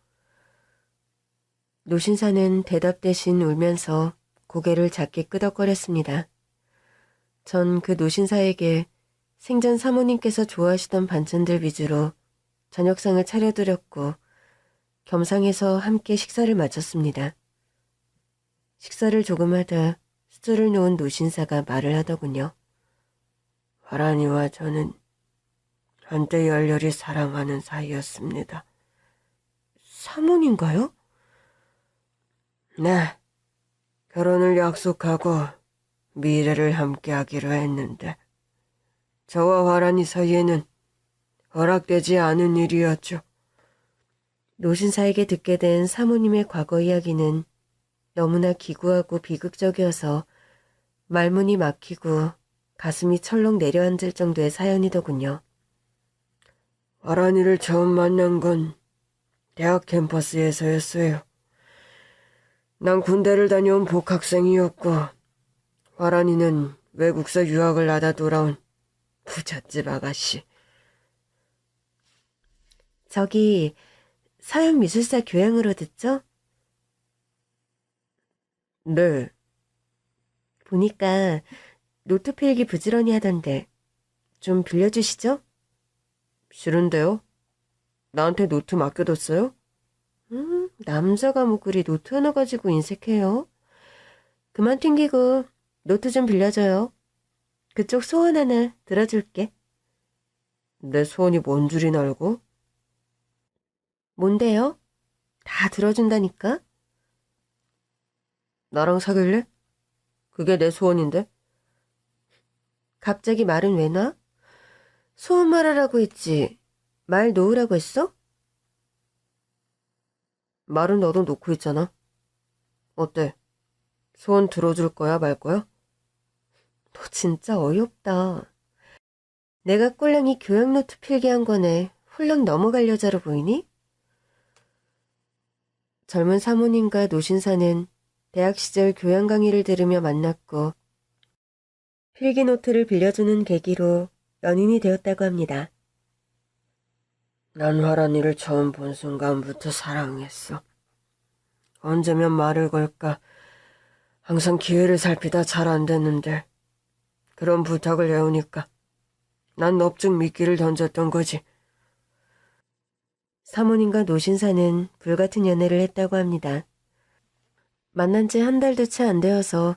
노신사는 대답 대신 울면서 고개를 작게 끄덕거렸습니다. 전 그 노신사에게 생전 사모님께서 좋아하시던 반찬들 위주로 저녁상을 차려드렸고 겸상해서 함께 식사를 마쳤습니다. 식사를 조금 하다 수저를 놓은 노신사가 말을 하더군요. 화란이와 저는 한때 열렬히 사랑하는 사이였습니다. 사모님과요? 네, 결혼을 약속하고 미래를 함께하기로 했는데 저와 화란이 사이에는 허락되지 않은 일이었죠. 노신사에게 듣게 된 사모님의 과거 이야기는 너무나 기구하고 비극적이어서 말문이 막히고 가슴이 철렁 내려앉을 정도의 사연이더군요. 화란이를 처음 만난 건 대학 캠퍼스에서였어요. 난 군대를 다녀온 복학생이었고 화란이는 외국서 유학을 하다 돌아온 부잣집 아가씨. 저기 서양미술사 교양으로 듣죠? 네. 보니까 노트 필기 부지런히 하던데 좀 빌려주시죠? 싫은데요? 나한테 노트 맡겨뒀어요? 남자가 뭐 그리 노트 하나 가지고 인색해요? 그만 튕기고 노트 좀 빌려줘요. 그쪽 소원 하나 들어줄게. 내 소원이 뭔 줄이나 알고? 뭔데요? 다 들어준다니까? 나랑 사귈래? 그게 내 소원인데. 갑자기 말은 왜 놔? 소원 말하라고 했지. 말 놓으라고 했어? 말은 너도 놓고 있잖아. 어때? 소원 들어줄 거야, 말 거야? 너 진짜 어이없다. 내가 꼴랑이 교양노트 필기한 거네. 훌렁 넘어갈 여자로 보이니? 젊은 사모님과 노신사는 대학 시절 교양 강의를 들으며 만났고 필기노트를 빌려주는 계기로 연인이 되었다고 합니다. 난 화란이를 처음 본 순간부터 사랑했어. 언제면 말을 걸까? 항상 기회를 살피다 잘 안 됐는데 그런 부탁을 해오니까 난 넙죽 미끼를 던졌던 거지. 사모님과 노신사는 불같은 연애를 했다고 합니다. 만난 지 한 달도 채 안 되어서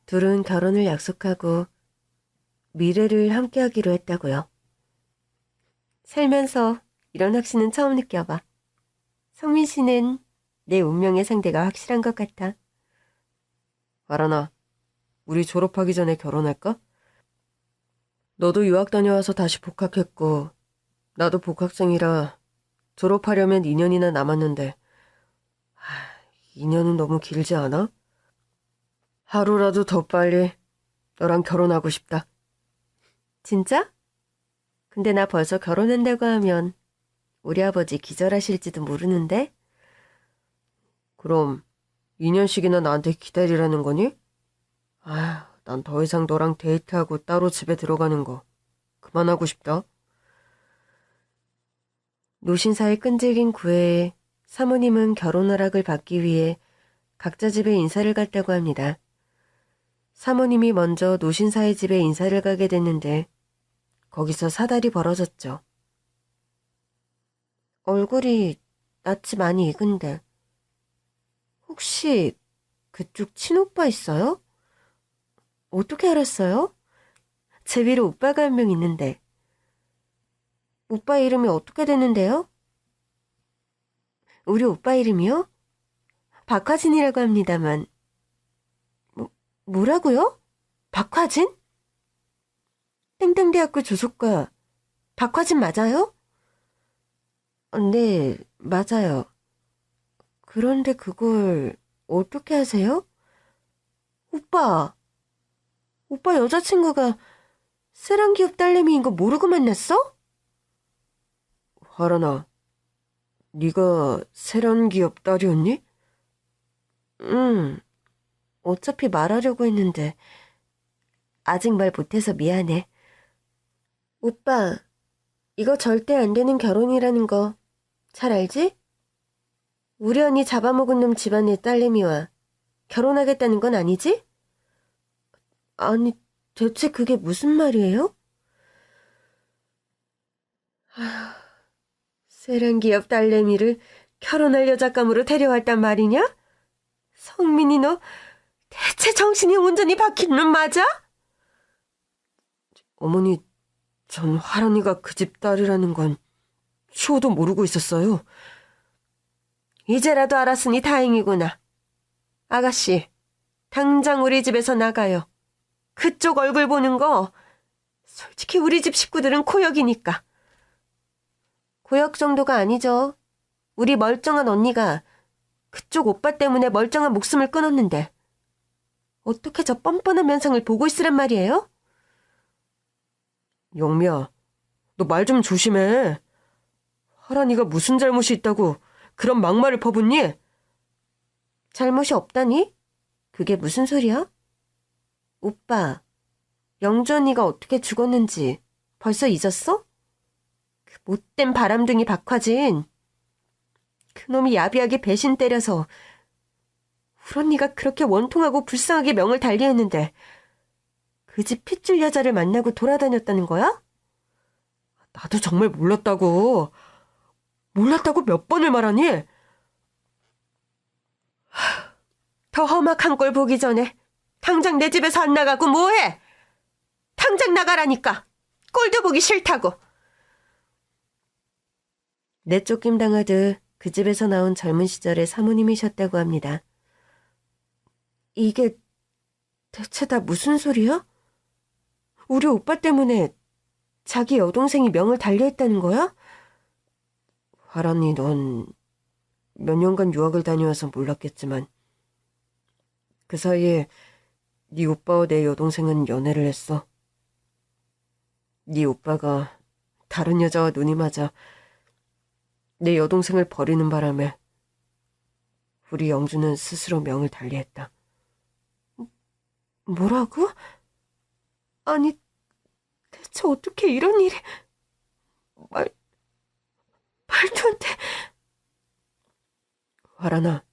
둘은 결혼을 약속하고 미래를 함께하기로 했다고요. 살면서 이런 확신은 처음 느껴봐. 성민 씨는 내 운명의 상대가 확실한 것 같아. 아라나, 우리 졸업하기 전에 결혼할까? 너도 유학 다녀와서 다시 복학했고 나도 복학생이라 졸업하려면 2년이나 남았는데 2년은 너무 길지 않아? 하루라도 더 빨리 너랑 결혼하고 싶다. 진짜? 근데 나 벌써 결혼한다고 하면 우리 아버지 기절하실지도 모르는데? 그럼 2년씩이나 나한테 기다리라는 거니? 난 더 이상 너랑 데이트하고 따로 집에 들어가는 거 그만하고 싶다. 노신사의 끈질긴 구애에 사모님은 결혼 허락을 받기 위해 각자 집에 인사를 갔다고 합니다. 사모님이 먼저 노신사의 집에 인사를 가게 됐는데 거기서 사달이 벌어졌죠. 얼굴이 낯이 많이 익은데 혹시 그쪽 친오빠 있어요? 어떻게 알았어요? 제 위로 오빠가 한 명 있는데. 오빠 이름이 어떻게 되는데요? 우리 오빠 이름이요? 박화진이라고 합니다만. 뭐라고요? 박화진? 땡땡대학교 조속과 박화진 맞아요? 네, 맞아요. 그런데 그걸 어떻게 하세요? 오빠 여자친구가 세랑기업 딸내미인 거 모르고 만났어? 하란아, 네가 세란기업 딸이었니? 응, 어차피 말하려고 했는데 아직 말 못해서 미안해. 오빠, 이거 절대 안 되는 결혼이라는 거 잘 알지? 우리 언니 잡아먹은 놈 집안의 딸내미와 결혼하겠다는 건 아니지? 아니, 대체 그게 무슨 말이에요? 세랑기업 딸내미를 결혼할 여자감으로 데려왔단 말이냐? 성민이 너 대체 정신이 온전히 박힌 놈 맞아? 어머니, 전 화란이가 그 집 딸이라는 건 추호도 모르고 있었어요. 이제라도 알았으니 다행이구나. 아가씨, 당장 우리 집에서 나가요. 그쪽 얼굴 보는 거 솔직히 우리 집 식구들은 코역이니까. 코역 정도가 아니죠. 우리 멀쩡한 언니가 그쪽 오빠 때문에 멀쩡한 목숨을 끊었는데 어떻게 저 뻔뻔한 면상을 보고 있으란 말이에요? 영미야, 너 말 좀 조심해. 화란이가 무슨 잘못이 있다고 그런 막말을 퍼붓니? 잘못이 없다니? 그게 무슨 소리야? 오빠, 영주 언니가 어떻게 죽었는지 벌써 잊었어? 그 못된 바람둥이 박화진. 그놈이 야비하게 배신 때려서 우리 언니가 그렇게 원통하고 불쌍하게 명을 달리했는데 그 집 핏줄 여자를 만나고 돌아다녔다는 거야? 나도 정말 몰랐다고 몇 번을 말하니? 더 험악한 걸 보기 전에 당장 내 집에서 안 나가고 뭐해? 당장 나가라니까. 꼴도 보기 싫다고. 내쫓김 당하듯 그 집에서 나온 젊은 시절의 사모님이셨다고 합니다. 이게 대체 다 무슨 소리야? 우리 오빠 때문에 자기 여동생이 명을 달리했다는 거야? 화란이, 넌 몇 년간 유학을 다녀와서 몰랐겠지만 그 사이에 네 오빠와 내 여동생은 연애를 했어. 네 오빠가 다른 여자와 눈이 맞아 내 여동생을 버리는 바람에 우리 영주는 스스로 명을 달리했다. 뭐라고? 아니, 대체 어떻게 이런 일이... 말도 안 돼. 화란아,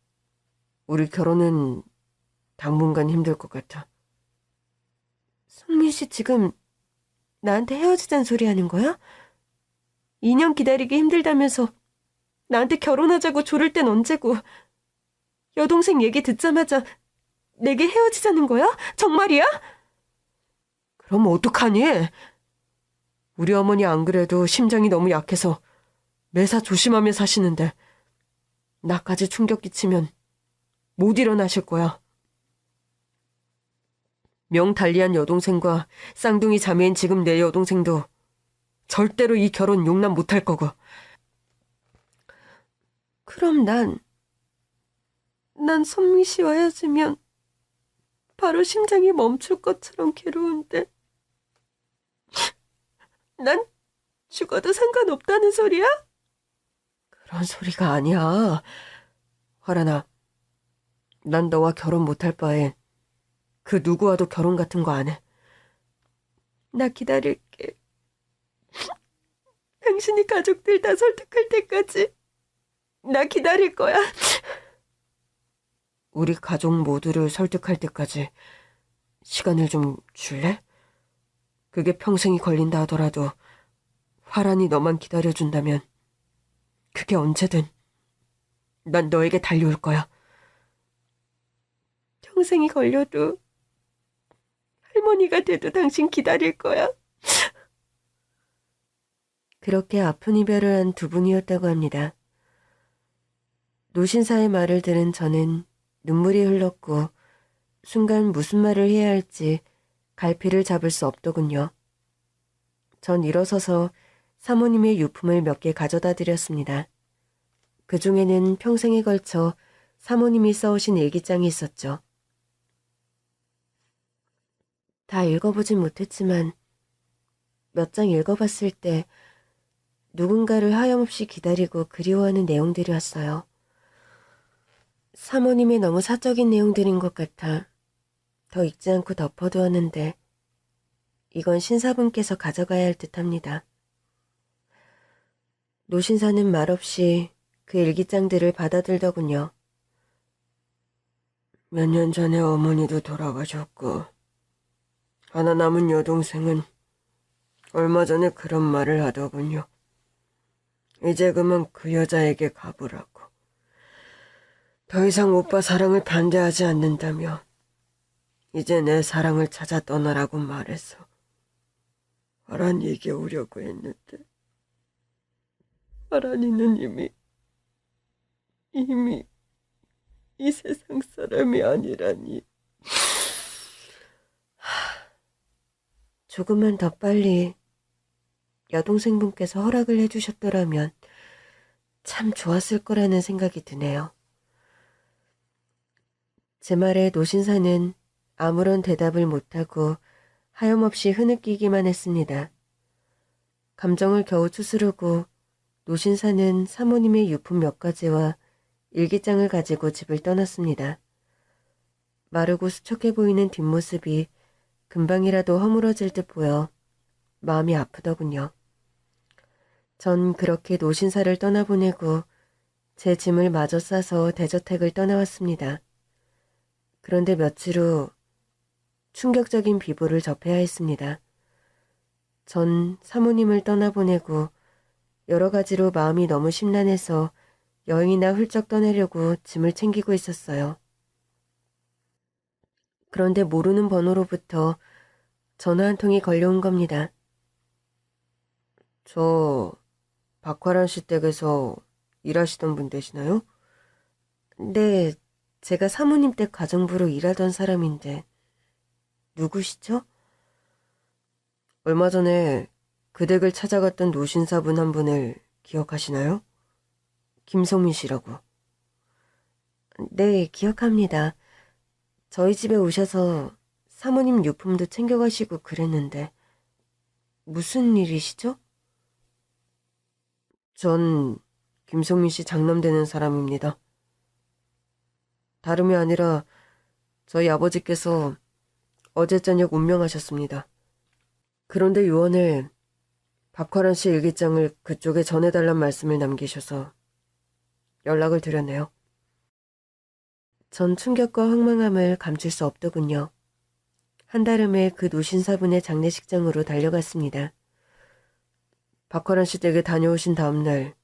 우리 결혼은 당분간 힘들 것 같아. 성민 씨 지금 나한테 헤어지자는 소리 하는 거야? 2년 기다리기 힘들다면서 나한테 결혼하자고 조를 땐 언제고, 여동생 얘기 듣자마자 내게 헤어지자는 거야? 정말이야? 그럼 어떡하니? 우리 어머니 안 그래도 심장이 너무 약해서 매사 조심하며 사시는데 나까지 충격 끼치면 못 일어나실 거야. 명 달리한 여동생과 쌍둥이 자매인 지금 내 여동생도 절대로 이 결혼 용납 못할 거고. 그럼 난 선미 씨와 헤어지면 바로 심장이 멈출 것처럼 괴로운데 난 죽어도 상관없다는 소리야? 그런 소리가 아니야. 화란아, 난 너와 결혼 못할 바엔 그 누구와도 결혼 같은 거 안 해. 나 기다릴게. 당신이 가족들 다 설득할 때까지 나 기다릴 거야. 우리 가족 모두를 설득할 때까지 시간을 좀 줄래? 그게 평생이 걸린다 하더라도 화란이 너만 기다려준다면 그게 언제든 난 너에게 달려올 거야. 평생이 걸려도 할머니가 돼도 당신 기다릴 거야. 그렇게 아픈 이별을 한 두 분이었다고 합니다. 노신사의 말을 들은 저는 눈물이 흘렀고 순간 무슨 말을 해야 할지 갈피를 잡을 수 없더군요. 전 일어서서 사모님의 유품을 몇 개 가져다 드렸습니다. 그 중에는 평생에 걸쳐 사모님이 써오신 일기장이 있었죠. 다 읽어보진 못했지만 몇 장 읽어봤을 때 누군가를 하염없이 기다리고 그리워하는 내용들이 왔어요. 사모님의 너무 사적인 내용들인 것 같아 더 읽지 않고 덮어두었는데 이건 신사분께서 가져가야 할 듯합니다. 노신사는 말없이 그 일기장들을 받아들더군요. 몇 년 전에 어머니도 돌아가셨고 하나 남은 여동생은 얼마 전에 그런 말을 하더군요. 이제 그만 그 여자에게 가보라고. 더 이상 오빠 사랑을 반대하지 않는다며 이제 내 사랑을 찾아 떠나라고 말해서 화란이에게 오려고 했는데 화란이는 이미 이 세상 사람이 아니라니. 조금만 더 빨리 여동생분께서 허락을 해주셨더라면 참 좋았을 거라는 생각이 드네요. 제 말에 노신사는 아무런 대답을 못하고 하염없이 흐느끼기만 했습니다. 감정을 겨우 추스르고 노신사는 사모님의 유품 몇 가지와 일기장을 가지고 집을 떠났습니다. 마르고 수척해 보이는 뒷모습이 금방이라도 허물어질 듯 보여 마음이 아프더군요. 전 그렇게 노신사를 떠나보내고 제 짐을 마저 싸서 대저택을 떠나왔습니다. 그런데 며칠 후 충격적인 비보를 접해야 했습니다. 전 사모님을 떠나보내고 여러 가지로 마음이 너무 심란해서 여행이나 훌쩍 떠나려고 짐을 챙기고 있었어요. 그런데 모르는 번호로부터 전화 한 통이 걸려온 겁니다. 저 박화란 씨 댁에서 일하시던 분 되시나요? 네, 제가 사모님 댁 가정부로 일하던 사람인데 누구시죠? 얼마 전에 그 댁을 찾아갔던 노신사분 한 분을 기억하시나요? 김성민 씨라고. 네, 기억합니다. 저희 집에 오셔서 사모님 유품도 챙겨가시고 그랬는데 무슨 일이시죠? 전 김성민 씨 장남되는 사람입니다. 다름이 아니라 저희 아버지께서 어제 저녁 운명하셨습니다. 그런데 요원을 박화란 씨 일기장을 그쪽에 전해달란 말씀을 남기셔서 연락을 드렸네요. 전 충격과 황망함을 감출 수 없더군요. 한달음에 그 노신사분의 장례식장으로 달려갔습니다. 박화란 씨 댁에 다녀오신 다음날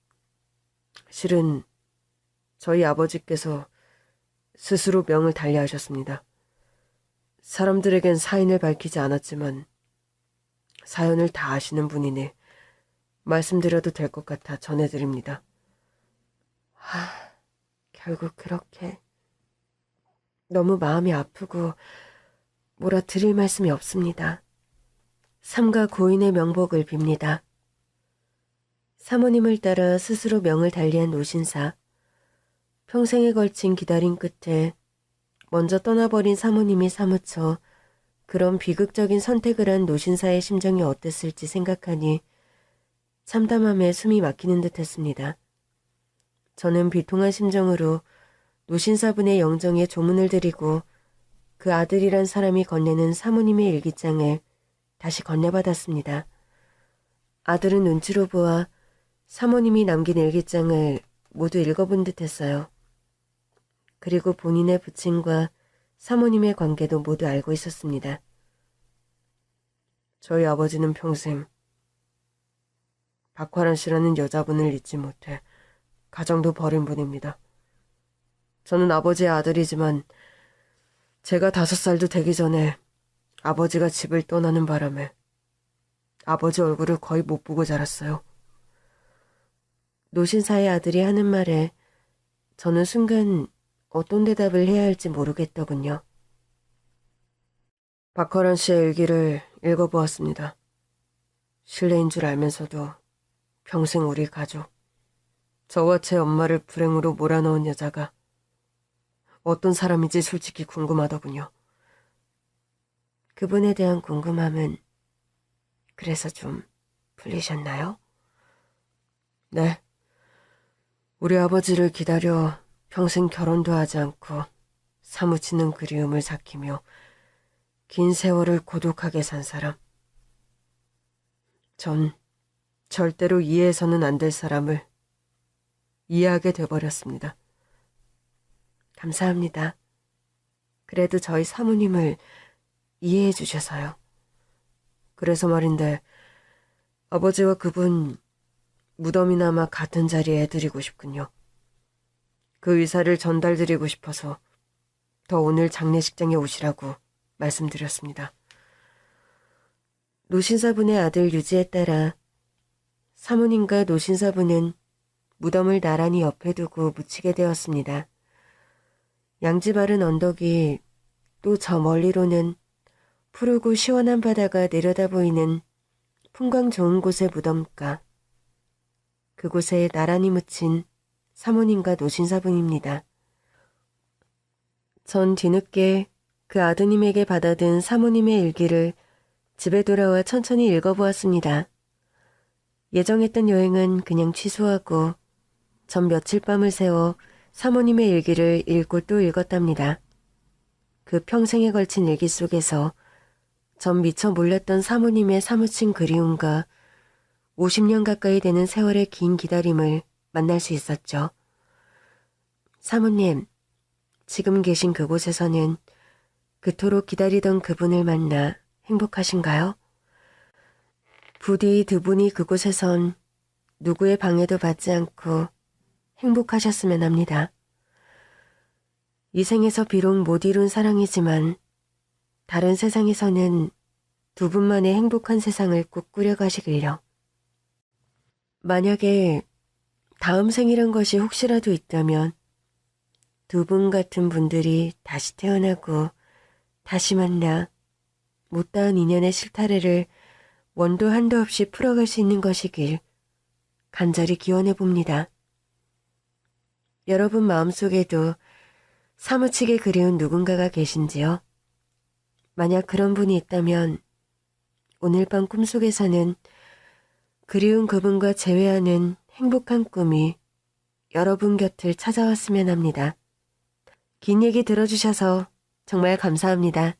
실은 저희 아버지께서 스스로 명을 달리하셨습니다. 사람들에겐 사인을 밝히지 않았지만 사연을 다 아시는 분이니 말씀드려도 될 것 같아 전해드립니다. 결국 그렇게 너무 마음이 아프고 뭐라 드릴 말씀이 없습니다. 삼가 고인의 명복을 빕니다. 사모님을 따라 스스로 명을 달리한 노신사. 평생에 걸친 기다림 끝에 먼저 떠나버린 사모님이 사무쳐 그런 비극적인 선택을 한 노신사의 심정이 어땠을지 생각하니 참담함에 숨이 막히는 듯 했습니다. 저는 비통한 심정으로 노신사분의 영정에 조문을 드리고 그 아들이란 사람이 건네는 사모님의 일기장을 다시 건네받았습니다. 아들은 눈치로 보아 사모님이 남긴 일기장을 모두 읽어본 듯 했어요. 그리고 본인의 부친과 사모님의 관계도 모두 알고 있었습니다. 저희 아버지는 평생 박화란 씨라는 여자분을 잊지 못해 가정도 버린 분입니다. 저는 아버지의 아들이지만 제가 5살도 되기 전에 아버지가 집을 떠나는 바람에 아버지 얼굴을 거의 못 보고 자랐어요. 노신사의 아들이 하는 말에 저는 순간 어떤 대답을 해야 할지 모르겠더군요. 박화란 씨의 일기를 읽어보았습니다. 실례인 줄 알면서도 평생 우리 가족, 저와 제 엄마를 불행으로 몰아넣은 여자가 어떤 사람인지 솔직히 궁금하더군요. 그분에 대한 궁금함은 그래서 좀 풀리셨나요? 네. 우리 아버지를 기다려 평생 결혼도 하지 않고 사무치는 그리움을 삭히며 긴 세월을 고독하게 산 사람. 전 절대로 이해해서는 안 될 사람을 이해하게 돼버렸습니다. 감사합니다. 그래도 저희 사모님을 이해해 주셔서요. 그래서 말인데 아버지와 그분 무덤이나마 같은 자리에 해드리고 싶군요. 그 의사를 전달드리고 싶어서 더 오늘 장례식장에 오시라고 말씀드렸습니다. 노신사분의 아들 유지에 따라 사모님과 노신사분은 무덤을 나란히 옆에 두고 묻히게 되었습니다. 양지바른 언덕이 또 저 멀리로는 푸르고 시원한 바다가 내려다 보이는 풍광 좋은 곳의 무덤가. 그곳에 나란히 묻힌 사모님과 노신사분입니다. 전 뒤늦게 그 아드님에게 받아든 사모님의 일기를 집에 돌아와 천천히 읽어보았습니다. 예정했던 여행은 그냥 취소하고 전 며칠 밤을 새워 사모님의 일기를 읽고 또 읽었답니다. 그 평생에 걸친 일기 속에서 전 미처 몰랐던 사모님의 사무친 그리움과 50년 가까이 되는 세월의 긴 기다림을 만날 수 있었죠. 사모님, 지금 계신 그곳에서는 그토록 기다리던 그분을 만나 행복하신가요? 부디 두 분이 그곳에선 누구의 방해도 받지 않고 행복하셨으면 합니다. 이 생에서 비록 못 이룬 사랑이지만 다른 세상에서는 두 분만의 행복한 세상을 꼭 꾸려가시길요. 만약에 다음 생이란 것이 혹시라도 있다면 두 분 같은 분들이 다시 태어나고 다시 만나 못다한 인연의 실타래를 원도 한도 없이 풀어갈 수 있는 것이길 간절히 기원해 봅니다. 여러분 마음속에도 사무치게 그리운 누군가가 계신지요? 만약 그런 분이 있다면 오늘 밤 꿈속에서는 그리운 그분과 재회하는 행복한 꿈이 여러분 곁을 찾아왔으면 합니다. 긴 얘기 들어주셔서 정말 감사합니다.